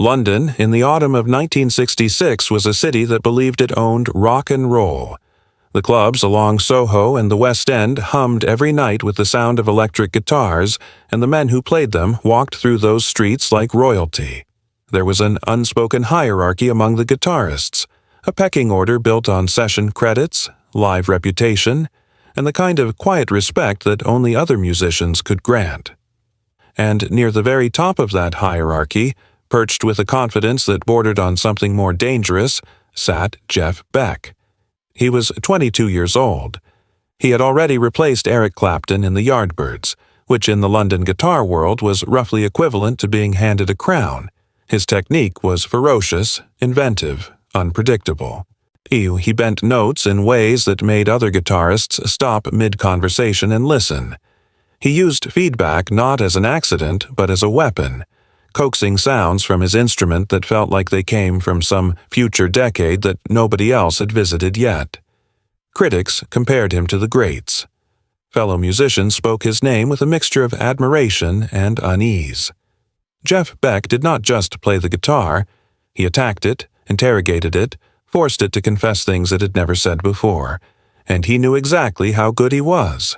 London, in the autumn of 1966, was a city that believed it owned rock and roll. The clubs along Soho and the West End hummed every night with the sound of electric guitars, and the men who played them walked through those streets like royalty. There was an unspoken hierarchy among the guitarists, a pecking order built on session credits, live reputation, and the kind of quiet respect that only other musicians could grant. And near the very top of that hierarchy, perched with a confidence that bordered on something more dangerous, sat Jeff Beck. He was 22 years old. He had already replaced Eric Clapton in the Yardbirds, which in the London guitar world was roughly equivalent to being handed a crown. His technique was ferocious, inventive, unpredictable. He bent notes in ways that made other guitarists stop mid-conversation and listen. He used feedback not as an accident, but as a weapon, coaxing sounds from his instrument that felt like they came from some future decade that nobody else had visited yet. Critics compared him to the greats. Fellow musicians spoke his name with a mixture of admiration and unease. Jeff Beck did not just play the guitar. He attacked it, interrogated it, forced it to confess things it had never said before, and he knew exactly how good he was.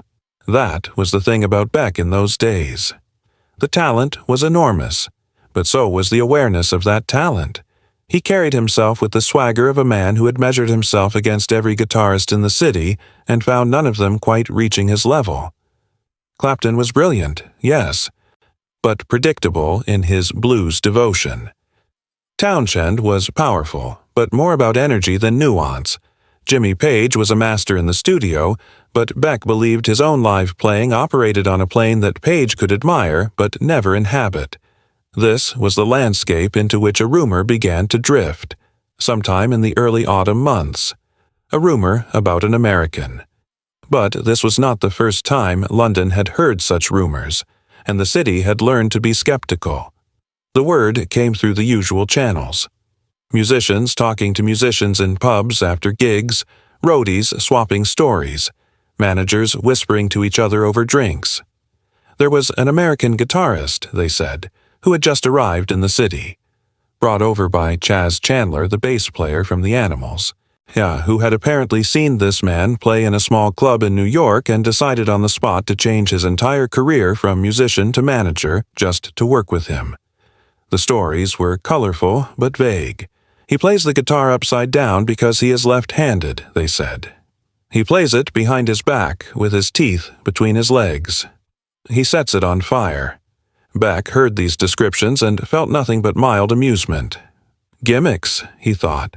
That was the thing about Beck in those days. The talent was enormous, but so was the awareness of that talent. He carried himself with the swagger of a man who had measured himself against every guitarist in the city and found none of them quite reaching his level. Clapton was brilliant, yes, but predictable in his blues devotion. Townshend was powerful, but more about energy than nuance. Jimmy Page was a master in the studio, but Beck believed his own live playing operated on a plane that Page could admire but never inhabit. This was the landscape into which a rumor began to drift, sometime in the early autumn months. A rumor about an American. But this was not the first time London had heard such rumors, and the city had learned to be skeptical. The word came through the usual channels. Musicians talking to musicians in pubs after gigs, roadies swapping stories, managers whispering to each other over drinks. There was an American guitarist, they said, who had just arrived in the city, brought over by Chaz Chandler, the bass player from the Animals, who had apparently seen this man play in a small club in New York and decided on the spot to change his entire career from musician to manager just to work with him. The stories were colorful but vague. He plays the guitar upside down because he is left-handed, they said. He plays it behind his back with his teeth between his legs. He sets it on fire. Beck heard these descriptions and felt nothing but mild amusement. Gimmicks, he thought.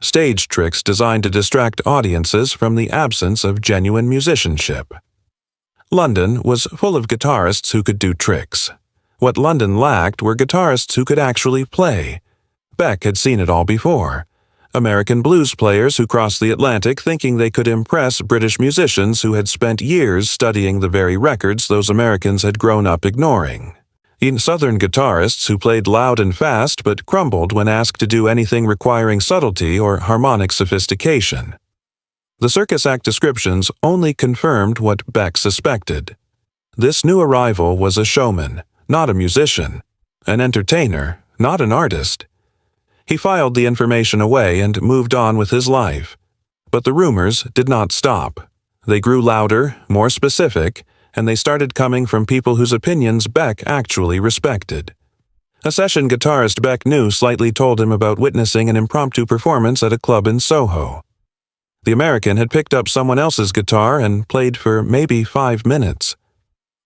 Stage tricks designed to distract audiences from the absence of genuine musicianship. London was full of guitarists who could do tricks. What London lacked were guitarists who could actually play. Beck had seen it all before. American blues players who crossed the Atlantic thinking they could impress British musicians who had spent years studying the very records those Americans had grown up ignoring. Southern guitarists who played loud and fast but crumbled when asked to do anything requiring subtlety or harmonic sophistication. The circus act descriptions only confirmed what Beck suspected. This new arrival was a showman, not a musician, an entertainer, not an artist. He filed the information away and moved on with his life. But the rumors did not stop. They grew louder, more specific, and they started coming from people whose opinions Beck actually respected. A session guitarist Beck knew slightly told him about witnessing an impromptu performance at a club in Soho. The American had picked up someone else's guitar and played for maybe 5 minutes.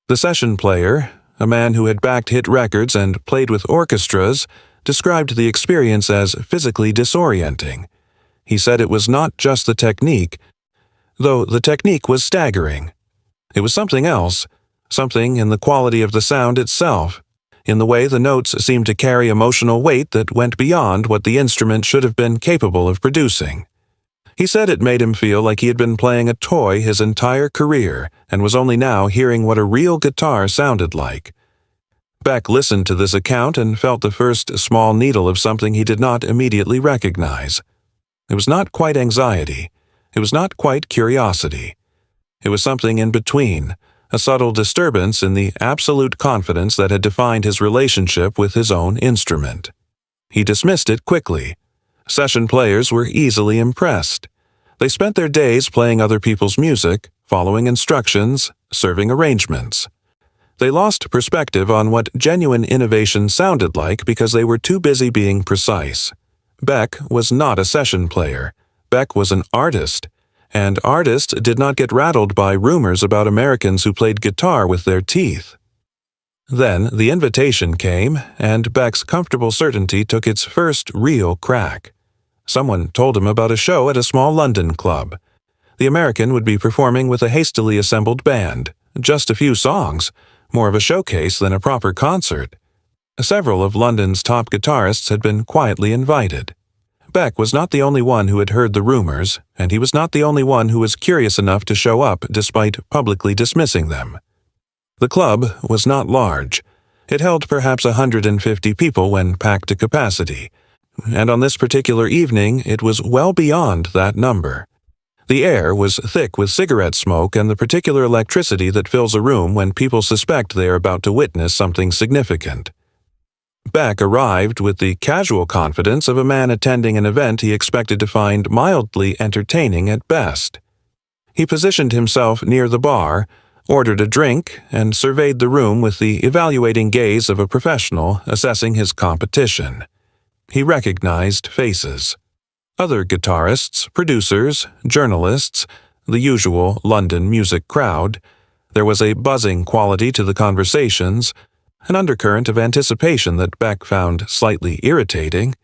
The session player, a man who had backed hit records and played with orchestras, described the experience as physically disorienting. He said it was not just the technique, though the technique was staggering. It was something else, something in the quality of the sound itself, in the way the notes seemed to carry emotional weight that went beyond what the instrument should have been capable of producing. He said it made him feel like he had been playing a toy his entire career and was only now hearing what a real guitar sounded like. Beck listened to this account and felt the first small needle of something he did not immediately recognize. It was not quite anxiety. It was not quite curiosity. It was something in between, a subtle disturbance in the absolute confidence that had defined his relationship with his own instrument. He dismissed it quickly. Session players were easily impressed. They spent their days playing other people's music, following instructions, serving arrangements. They lost perspective on what genuine innovation sounded like because they were too busy being precise. Beck was not a session player. Beck was an artist, and artists did not get rattled by rumors about Americans who played guitar with their teeth. Then the invitation came, and Beck's comfortable certainty took its first real crack. Someone told him about a show at a small London club. The American would be performing with a hastily assembled band, just a few songs, more of a showcase than a proper concert. Several of London's top guitarists had been quietly invited. Beck was not the only one who had heard the rumors, and he was not the only one who was curious enough to show up despite publicly dismissing them. The club was not large. It held perhaps 150 people when packed to capacity, and on this particular evening it was well beyond that number. The air was thick with cigarette smoke and the particular electricity that fills a room when people suspect they are about to witness something significant. Beck arrived with the casual confidence of a man attending an event he expected to find mildly entertaining at best. He positioned himself near the bar, ordered a drink, and surveyed the room with the evaluating gaze of a professional assessing his competition. He recognized faces. Other guitarists, producers, journalists, the usual London music crowd. There was a buzzing quality to the conversations, an undercurrent of anticipation that Beck found slightly irritating.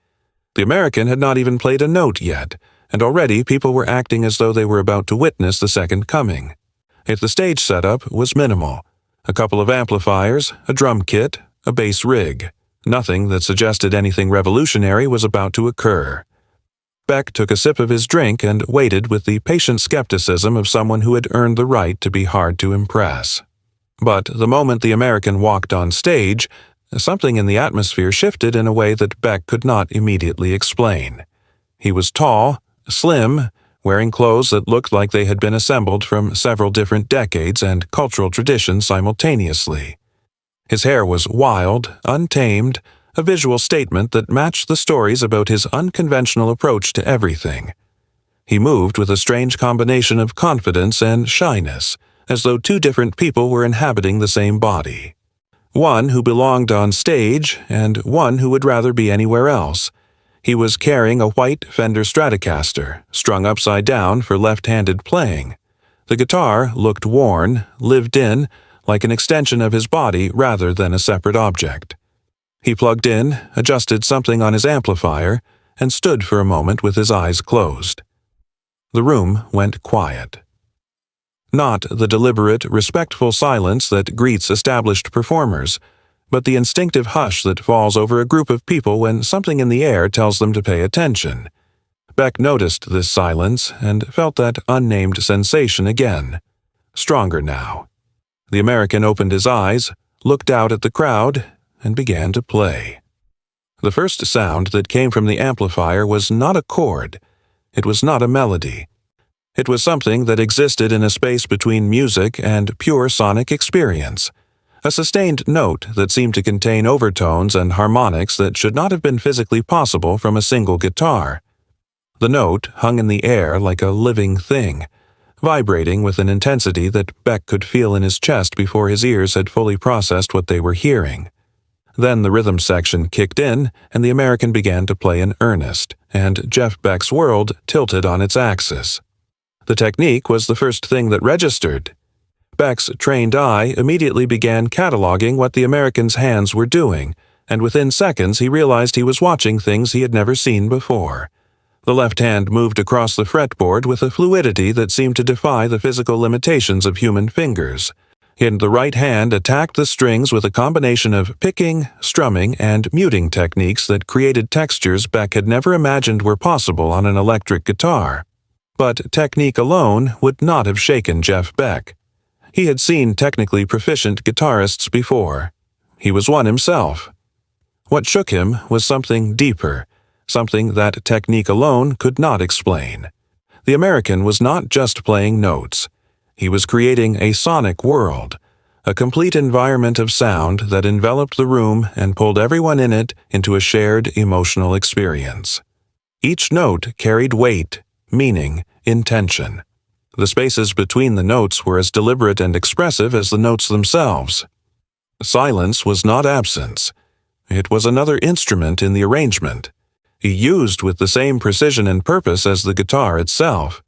The American had not even played a note yet, and already people were acting as though they were about to witness the second coming. Yet the stage setup was minimal. A couple of amplifiers, a drum kit, a bass rig. Nothing that suggested anything revolutionary was about to occur. Beck took a sip of his drink and waited with the patient skepticism of someone who had earned the right to be hard to impress. But the moment the American walked on stage, something in the atmosphere shifted in a way that Beck could not immediately explain. He was tall, slim, wearing clothes that looked like they had been assembled from several different decades and cultural traditions simultaneously. His hair was wild, untamed, a visual statement that matched the stories about his unconventional approach to everything. He moved with a strange combination of confidence and shyness, as though two different people were inhabiting the same body. One who belonged on stage, and one who would rather be anywhere else. He was carrying a white Fender Stratocaster, strung upside down for left-handed playing. The guitar looked worn, lived in, like an extension of his body rather than a separate object. He plugged in, adjusted something on his amplifier, and stood for a moment with his eyes closed. The room went quiet. Not the deliberate, respectful silence that greets established performers, but the instinctive hush that falls over a group of people when something in the air tells them to pay attention. Beck noticed this silence and felt that unnamed sensation again. Stronger now. The American opened his eyes, looked out at the crowd, and began to play. The first sound that came from the amplifier was not a chord. It was not a melody. It was something that existed in a space between music and pure sonic experience. A sustained note that seemed to contain overtones and harmonics that should not have been physically possible from a single guitar. The note hung in the air like a living thing, vibrating with an intensity that Beck could feel in his chest before his ears had fully processed what they were hearing. Then the rhythm section kicked in, and the American began to play in earnest, and Jeff Beck's world tilted on its axis. The technique was the first thing that registered. Beck's trained eye immediately began cataloging what the American's hands were doing, and within seconds he realized he was watching things he had never seen before. The left hand moved across the fretboard with a fluidity that seemed to defy the physical limitations of human fingers. And the right hand attacked the strings with a combination of picking, strumming, and muting techniques that created textures Beck had never imagined were possible on an electric guitar. But technique alone would not have shaken Jeff Beck. He had seen technically proficient guitarists before. He was one himself. What shook him was something deeper, something that technique alone could not explain. The American was not just playing notes. He was creating a sonic world, a complete environment of sound that enveloped the room and pulled everyone in it into a shared emotional experience. Each note carried weight, meaning, intention. The spaces between the notes were as deliberate and expressive as the notes themselves. Silence was not absence. It was another instrument in the arrangement, used with the same precision and purpose as the guitar itself.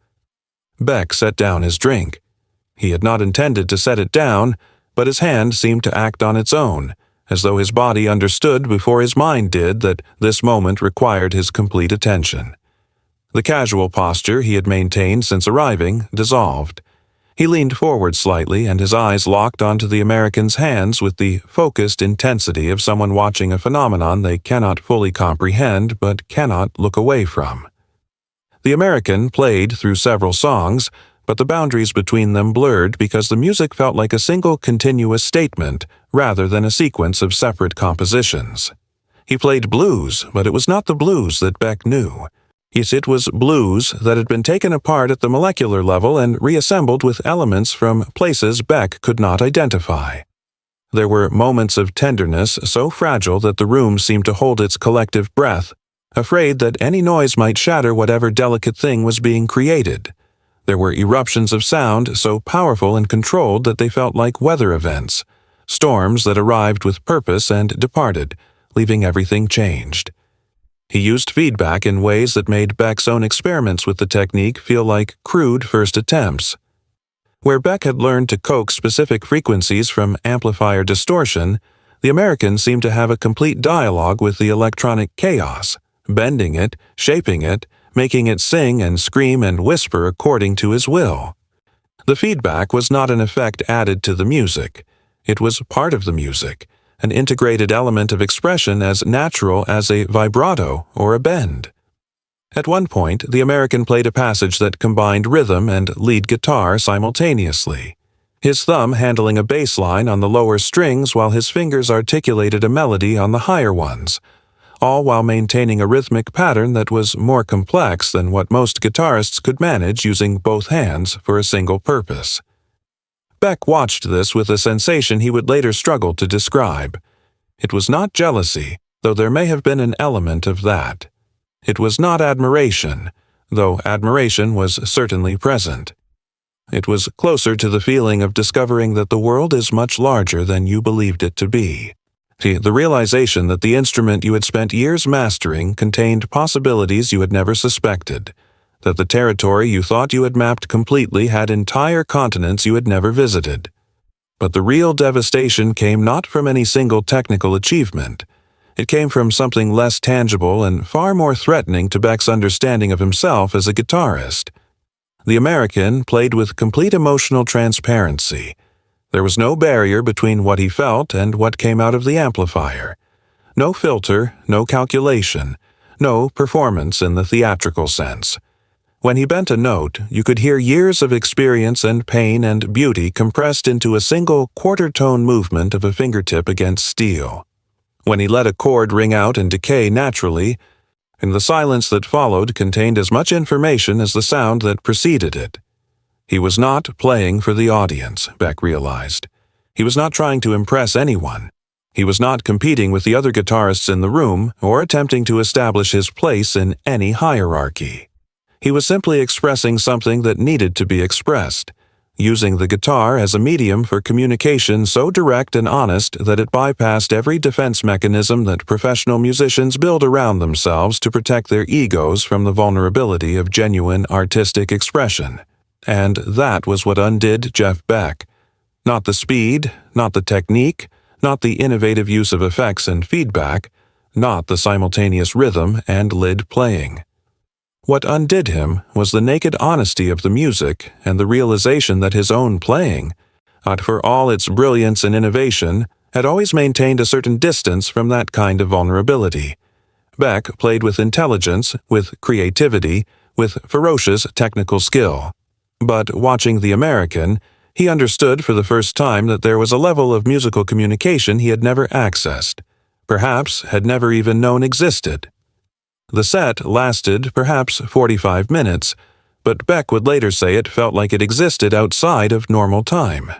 Beck set down his drink. He had not intended to set it down, but his hand seemed to act on its own, as though his body understood before his mind did that this moment required his complete attention. The casual posture he had maintained since arriving dissolved. He leaned forward slightly, and his eyes locked onto the American's hands with the focused intensity of someone watching a phenomenon they cannot fully comprehend but cannot look away from. The American played through several songs, but the boundaries between them blurred because the music felt like a single continuous statement rather than a sequence of separate compositions. He played blues, but it was not the blues that Beck knew. Yet it was blues that had been taken apart at the molecular level and reassembled with elements from places Beck could not identify. There were moments of tenderness so fragile that the room seemed to hold its collective breath, afraid that any noise might shatter whatever delicate thing was being created. There were eruptions of sound so powerful and controlled that they felt like weather events, storms that arrived with purpose and departed, leaving everything changed. He used feedback in ways that made Beck's own experiments with the technique feel like crude first attempts. Where Beck had learned to coax specific frequencies from amplifier distortion, the American seemed to have a complete dialogue with the electronic chaos, bending it, shaping it, making it sing and scream and whisper according to his will. The feedback was not an effect added to the music. It was part of the music, an integrated element of expression as natural as a vibrato or a bend. At one point, the American played a passage that combined rhythm and lead guitar simultaneously, his thumb handling a bass line on the lower strings while his fingers articulated a melody on the higher ones, all while maintaining a rhythmic pattern that was more complex than what most guitarists could manage using both hands for a single purpose. Beck watched this with a sensation he would later struggle to describe. It was not jealousy, though there may have been an element of that. It was not admiration, though admiration was certainly present. It was closer to the feeling of discovering that the world is much larger than you believed it to be. The realization that the instrument you had spent years mastering contained possibilities you had never suspected, that the territory you thought you had mapped completely had entire continents you had never visited. But the real devastation came not from any single technical achievement. It came from something less tangible and far more threatening to Beck's understanding of himself as a guitarist. The American played with complete emotional transparency. There was no barrier between what he felt and what came out of the amplifier. No filter, no calculation, no performance in the theatrical sense. When he bent a note, you could hear years of experience and pain and beauty compressed into a single quarter-tone movement of a fingertip against steel. When he let a chord ring out and decay naturally, and the silence that followed contained as much information as the sound that preceded it. He was not playing for the audience, Beck realized. He was not trying to impress anyone. He was not competing with the other guitarists in the room or attempting to establish his place in any hierarchy. He was simply expressing something that needed to be expressed, using the guitar as a medium for communication so direct and honest that it bypassed every defense mechanism that professional musicians build around themselves to protect their egos from the vulnerability of genuine artistic expression. And that was what undid Jeff Beck. Not the speed, not the technique, not the innovative use of effects and feedback, not the simultaneous rhythm and lid playing. What undid him was the naked honesty of the music and the realization that his own playing, for all its brilliance and innovation, had always maintained a certain distance from that kind of vulnerability. Beck played with intelligence, with creativity, with ferocious technical skill. But watching the American, he understood for the first time that there was a level of musical communication he had never accessed, perhaps had never even known existed. The set lasted perhaps 45 minutes, but Beck would later say it felt like it existed outside of normal time.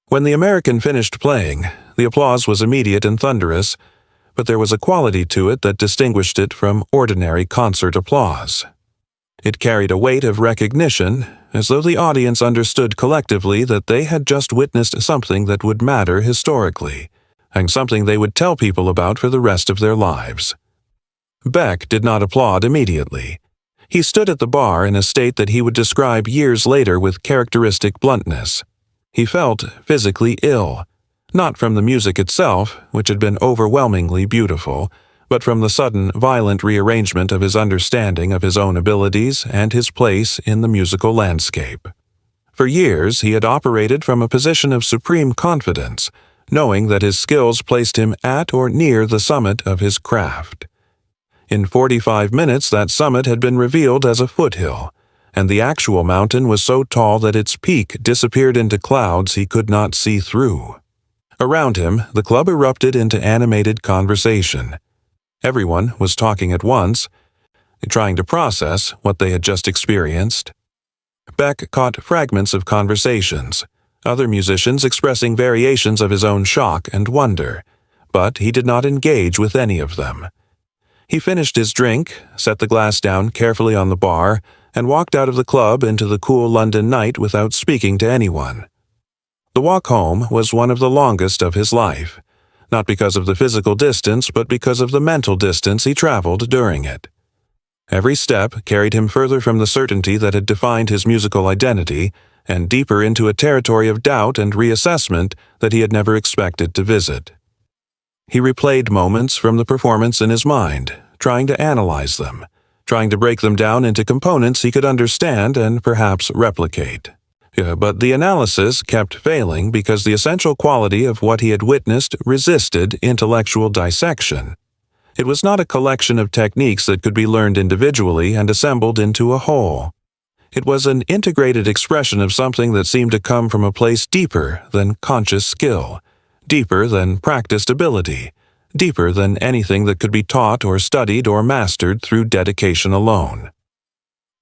When the American finished playing, the applause was immediate and thunderous, but there was a quality to it that distinguished it from ordinary concert applause. It carried a weight of recognition, as though the audience understood collectively that they had just witnessed something that would matter historically, and something they would tell people about for the rest of their lives. Beck did not applaud immediately. He stood at the bar in a state that he would describe years later with characteristic bluntness. He felt physically ill, not from the music itself, which had been overwhelmingly beautiful, but from the sudden, violent rearrangement of his understanding of his own abilities and his place in the musical landscape. For years, he had operated from a position of supreme confidence, knowing that his skills placed him at or near the summit of his craft. In 45 minutes, that summit had been revealed as a foothill, and the actual mountain was so tall that its peak disappeared into clouds he could not see through. Around him, the club erupted into animated conversation. Everyone was talking at once, trying to process what they had just experienced. Beck caught fragments of conversations, other musicians expressing variations of his own shock and wonder, but he did not engage with any of them. He finished his drink, set the glass down carefully on the bar, and walked out of the club into the cool London night without speaking to anyone. The walk home was one of the longest of his life, not because of the physical distance, but because of the mental distance he traveled during it. Every step carried him further from the certainty that had defined his musical identity and deeper into a territory of doubt and reassessment that he had never expected to visit. He replayed moments from the performance in his mind, trying to analyze them, trying to break them down into components he could understand and perhaps replicate. But the analysis kept failing because the essential quality of what he had witnessed resisted intellectual dissection. It was not a collection of techniques that could be learned individually and assembled into a whole. It was an integrated expression of something that seemed to come from a place deeper than conscious skill, deeper than practiced ability, deeper than anything that could be taught or studied or mastered through dedication alone.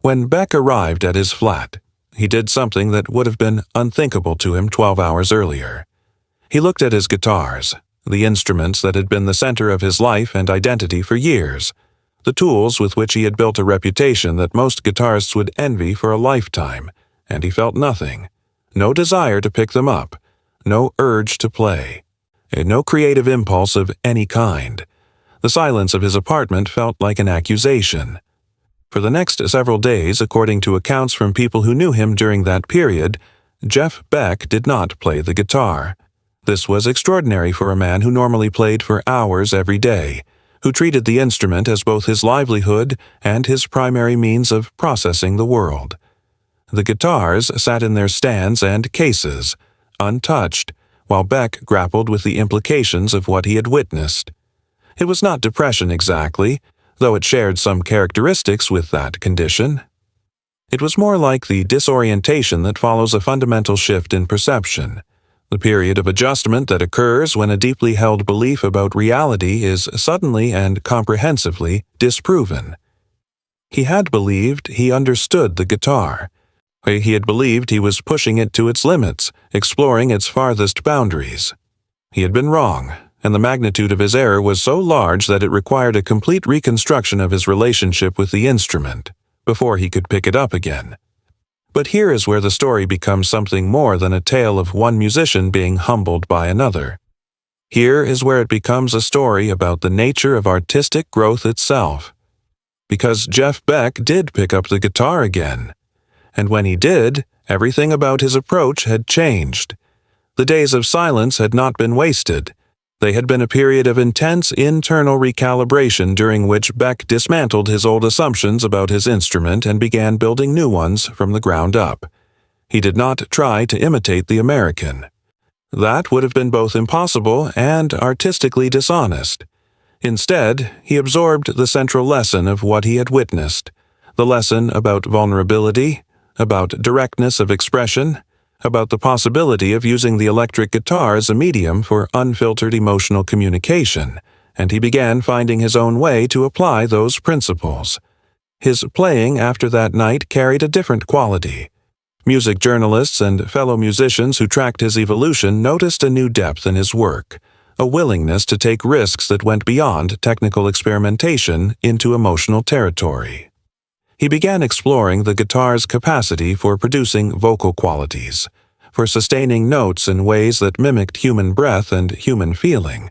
When Beck arrived at his flat, he did something that would have been unthinkable to him 12 hours earlier. He looked at his guitars, the instruments that had been the center of his life and identity for years, the tools with which he had built a reputation that most guitarists would envy for a lifetime, and he felt nothing, no desire to pick them up, no urge to play, and no creative impulse of any kind. The silence of his apartment felt like an accusation. For the next several days, according to accounts from people who knew him during that period, Jeff Beck did not play the guitar. This was extraordinary for a man who normally played for hours every day, who treated the instrument as both his livelihood and his primary means of processing the world. The guitars sat in their stands and cases, untouched, while Beck grappled with the implications of what he had witnessed. It was not depression exactly, though it shared some characteristics with that condition. It was more like the disorientation that follows a fundamental shift in perception, the period of adjustment that occurs when a deeply held belief about reality is suddenly and comprehensively disproven. He had believed he understood the guitar. He had believed he was pushing it to its limits, exploring its farthest boundaries. He had been wrong, and the magnitude of his error was so large that it required a complete reconstruction of his relationship with the instrument before he could pick it up again. But here is where the story becomes something more than a tale of one musician being humbled by another. Here is where it becomes a story about the nature of artistic growth itself. Because Jeff Beck did pick up the guitar again. And when he did, everything about his approach had changed. The days of silence had not been wasted. They had been a period of intense internal recalibration during which Beck dismantled his old assumptions about his instrument and began building new ones from the ground up. He did not try to imitate the American. That would have been both impossible and artistically dishonest. Instead, he absorbed the central lesson of what he had witnessed, the lesson about vulnerability, about directness of expression, about the possibility of using the electric guitar as a medium for unfiltered emotional communication, and he began finding his own way to apply those principles. His playing after that night carried a different quality. Music journalists and fellow musicians who tracked his evolution noticed a new depth in his work, a willingness to take risks that went beyond technical experimentation into emotional territory. He began exploring the guitar's capacity for producing vocal qualities, for sustaining notes in ways that mimicked human breath and human feeling.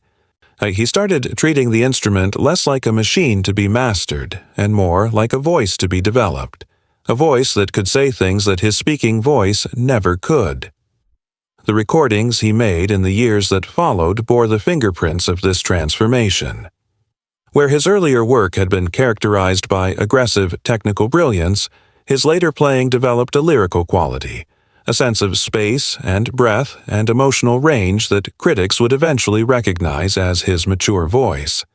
He started treating the instrument less like a machine to be mastered and more like a voice to be developed, a voice that could say things that his speaking voice never could. The recordings he made in the years that followed bore the fingerprints of this transformation. Where his earlier work had been characterized by aggressive technical brilliance, his later playing developed a lyrical quality, a sense of space and breadth and emotional range that critics would eventually recognize as his mature voice.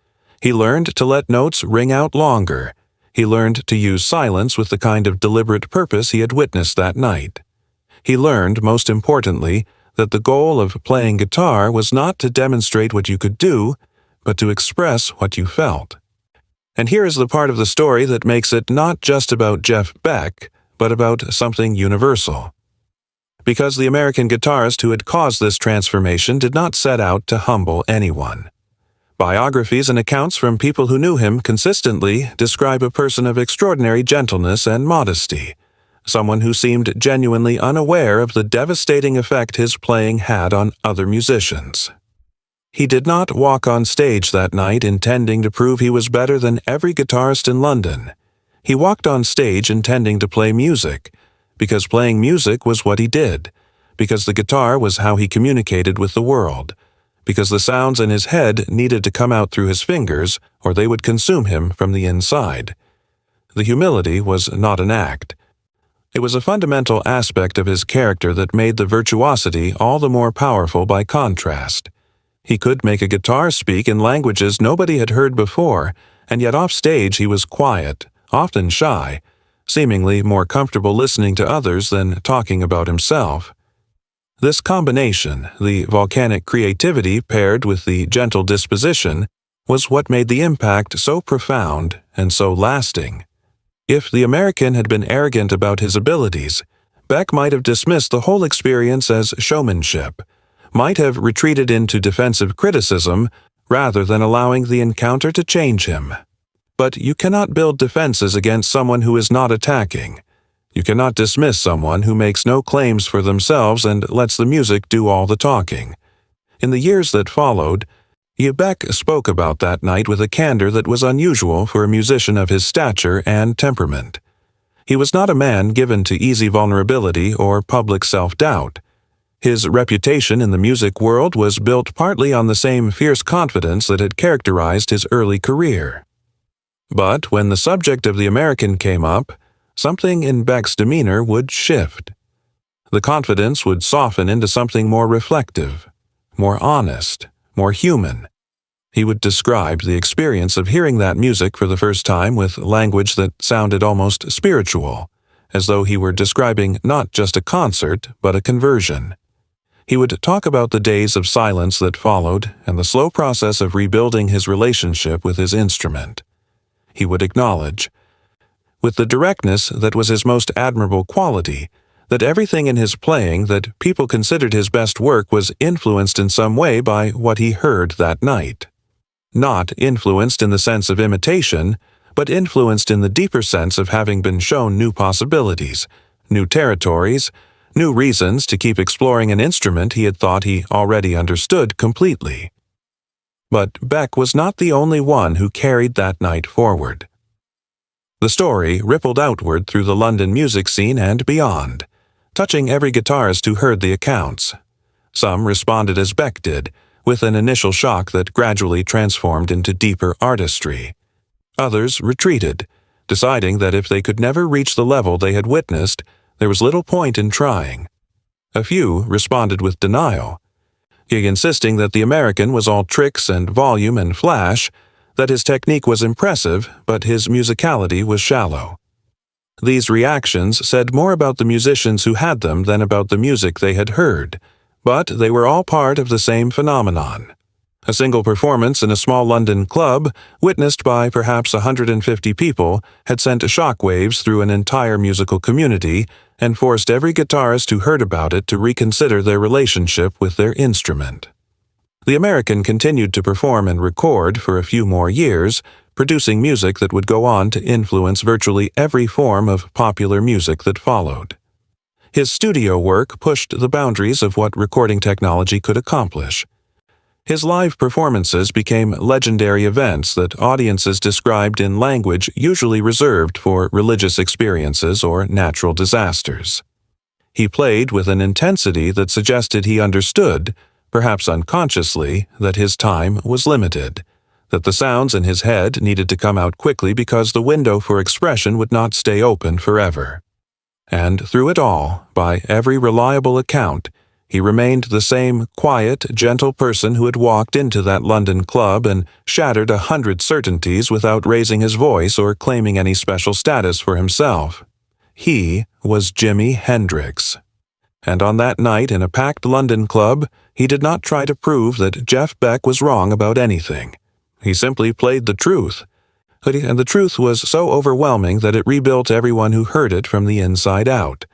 He learned to let notes ring out longer. He learned to use silence with the kind of deliberate purpose he had witnessed that night. He learned, most importantly, that the goal of playing guitar was not to demonstrate what you could do, but to express what you felt. And here is the part of the story that makes it not just about Jeff Beck, but about something universal. Because the American guitarist who had caused this transformation did not set out to humble anyone. Biographies and accounts from people who knew him consistently describe a person of extraordinary gentleness and modesty, someone who seemed genuinely unaware of the devastating effect his playing had on other musicians. He did not walk on stage that night intending to prove he was better than every guitarist in London. He walked on stage intending to play music, because playing music was what he did, because the guitar was how he communicated with the world, because the sounds in his head needed to come out through his fingers or they would consume him from the inside. The humility was not an act. It was a fundamental aspect of his character that made the virtuosity all the more powerful by contrast. He could make a guitar speak in languages nobody had heard before, and yet off stage he was quiet, often shy, seemingly more comfortable listening to others than talking about himself. This combination, the volcanic creativity paired with the gentle disposition, was what made the impact so profound and so lasting. If the American had been arrogant about his abilities, Beck might have dismissed the whole experience as showmanship, might have retreated into defensive criticism rather than allowing the encounter to change him. But you cannot build defenses against someone who is not attacking. You cannot dismiss someone who makes no claims for themselves and lets the music do all the talking. In the years that followed, Beck spoke about that night with a candor that was unusual for a musician of his stature and temperament. He was not a man given to easy vulnerability or public self-doubt. His reputation in the music world was built partly on the same fierce confidence that had characterized his early career. But when the subject of the American came up, something in Beck's demeanor would shift. The confidence would soften into something more reflective, more honest, more human. He would describe the experience of hearing that music for the first time with language that sounded almost spiritual, as though he were describing not just a concert, but a conversion. He would talk about the days of silence that followed and the slow process of rebuilding his relationship with his instrument. He would acknowledge, with the directness that was his most admirable quality, that everything in his playing that people considered his best work was influenced in some way by what he heard that night. Not influenced in the sense of imitation, but influenced in the deeper sense of having been shown new possibilities, new territories, new reasons to keep exploring an instrument he had thought he already understood completely. But Beck was not the only one who carried that night forward. The story rippled outward through the London music scene and beyond, touching every guitarist who heard the accounts. Some responded as Beck did, with an initial shock that gradually transformed into deeper artistry. Others retreated, deciding that if they could never reach the level they had witnessed, there was little point in trying. A few responded with denial, insisting that the American was all tricks and volume and flash, that his technique was impressive, but his musicality was shallow. These reactions said more about the musicians who had them than about the music they had heard, but they were all part of the same phenomenon. A single performance in a small London club, witnessed by perhaps 150 people, had sent shockwaves through an entire musical community and forced every guitarist who heard about it to reconsider their relationship with their instrument. The American continued to perform and record for a few more years, producing music that would go on to influence virtually every form of popular music that followed. His studio work pushed the boundaries of what recording technology could accomplish. His live performances became legendary events that audiences described in language usually reserved for religious experiences or natural disasters. He played with an intensity that suggested he understood, perhaps unconsciously, that his time was limited, that the sounds in his head needed to come out quickly because the window for expression would not stay open forever. And through it all, by every reliable account, he remained the same quiet, gentle person who had walked into that London club and shattered 100 certainties without raising his voice or claiming any special status for himself. He was Jimi Hendrix. And on that night in a packed London club, he did not try to prove that Jeff Beck was wrong about anything. He simply played the truth. And the truth was so overwhelming that it rebuilt everyone who heard it from the inside out.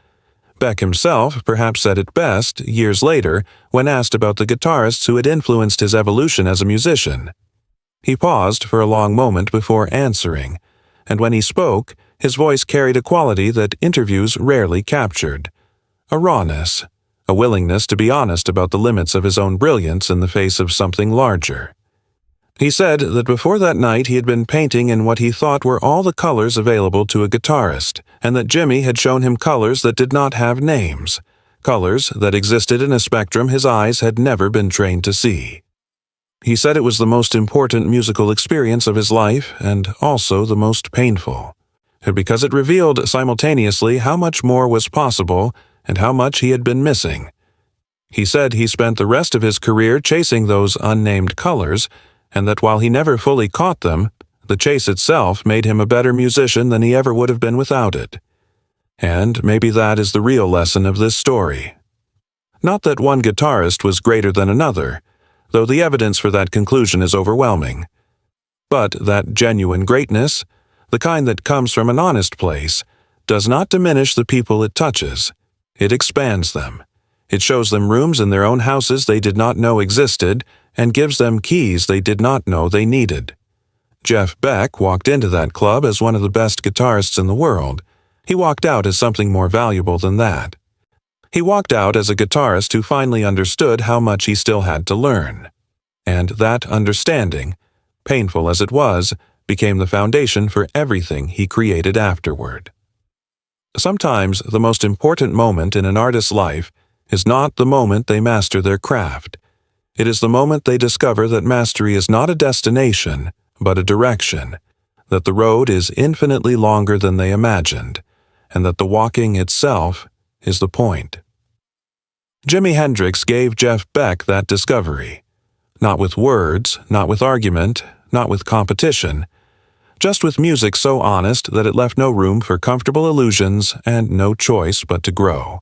Beck himself perhaps said it best years later when asked about the guitarists who had influenced his evolution as a musician. He paused for a long moment before answering, and when he spoke, his voice carried a quality that interviews rarely captured. A rawness, a willingness to be honest about the limits of his own brilliance in the face of something larger. He said that before that night he had been painting in what he thought were all the colors available to a guitarist, and that Jimi had shown him colors that did not have names, colors that existed in a spectrum his eyes had never been trained to see. He said it was the most important musical experience of his life and also the most painful, because it revealed simultaneously how much more was possible and how much he had been missing. He said he spent the rest of his career chasing those unnamed colors, and that while he never fully caught them, the chase itself made him a better musician than he ever would have been without it. And maybe that is the real lesson of this story. Not that one guitarist was greater than another, though the evidence for that conclusion is overwhelming. But that genuine greatness, the kind that comes from an honest place, does not diminish the people it touches. It expands them. It shows them rooms in their own houses they did not know existed, and gives them keys they did not know they needed. Jeff Beck walked into that club as one of the best guitarists in the world. He walked out as something more valuable than that. He walked out as a guitarist who finally understood how much he still had to learn. And that understanding, painful as it was, became the foundation for everything he created afterward. Sometimes the most important moment in an artist's life is not the moment they master their craft. It is the moment they discover that mastery is not a destination, but a direction, that the road is infinitely longer than they imagined, and that the walking itself is the point. Jimi Hendrix gave Jeff Beck that discovery. Not with words, not with argument, not with competition, just with music so honest that it left no room for comfortable illusions and no choice but to grow.